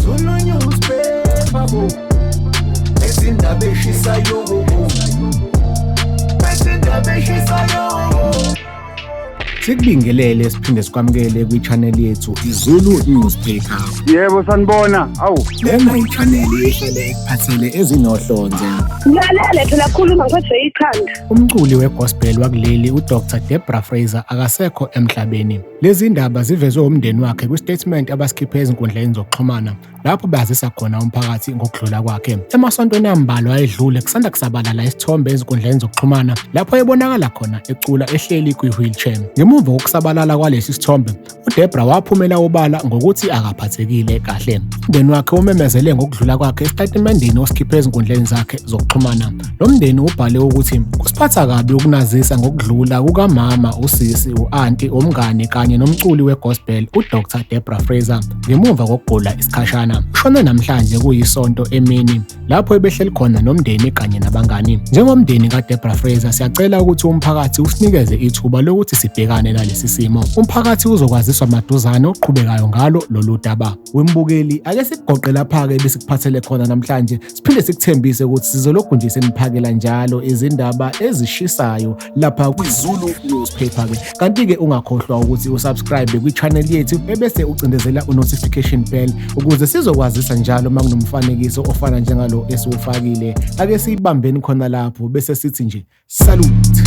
Zulu newspaper bo, ezindaba eshisayo bo, ezindaba eshisayo. Sikubingelele siphinde sikwamukele kwi-channel yethu iZulu Newspaper. Yebo sanibona. Awu. Lena i-channel ehlele ekuphathele ezinohlonze. Ngilalele phela khuluma ngiphethe ikhanda. Umculi wegospel wakuleli uDr Deborah Frazer akasekho emhlabeni. Lezi ndaba zivezwe umndeni wakhe kwi-statement abasikhiphe ezinkundleni zokuxhumana lapho bazisa khona umphakathi ngokudlula kwakhe. Emasontweni ambalwa ayedlule kusanda kusabalala isithombe ezinkundleni zokuxhumana lapho ebonakala khona ecula ehleli kwi-wheelchair. Ngemuva kokusabalala kwalesi sithombe, uDeborah waphumela obala ngokuthi akaphathekile kahle. Umndeni wakhe umemezele ngokudlula kwakhe esitatimendeni osikhiphe ezinkundleni zakhe zokuxhumana. Lo mndeni ubhale ukuthi kusiphatha kabi ukunazisa ngokudlula kukamama, usisi, u-anti, umngane kanye nomculi wegospel uDr Deborah Frazer ngemuva kokugula isikhashana. Ushone namhlanje kuyisonto emini lapho ebehleli khona nomndeni kanye nabangani. Njengomndeni kaDeborah Frazer siyacela ukuthi umphakathi usinikeze ithuba lokuthi sibhekane nalesi simo. Umphakathi uzokwaziswa maduzane oqhubekayo ngalo lolu daba. Wembukeli, ake sikugoqe lapha-ke besikuphathele khona namhlanje, siphinde sikuthembise ukuthi sizolokhu nje seniphakela njalo izindaba ezishisayo lapha kwiZulu Newspaper-ke. Kanti-ke ungakhohlwa ukuthi usubscribe kwi-channel yethu ebese ucindezela u-notification bell ukuze sizokwazisa njalo uma kunomfanekiso ofana njengalo esiwufakile. Ake siyibambeni khona lapho bese sithi nje salute.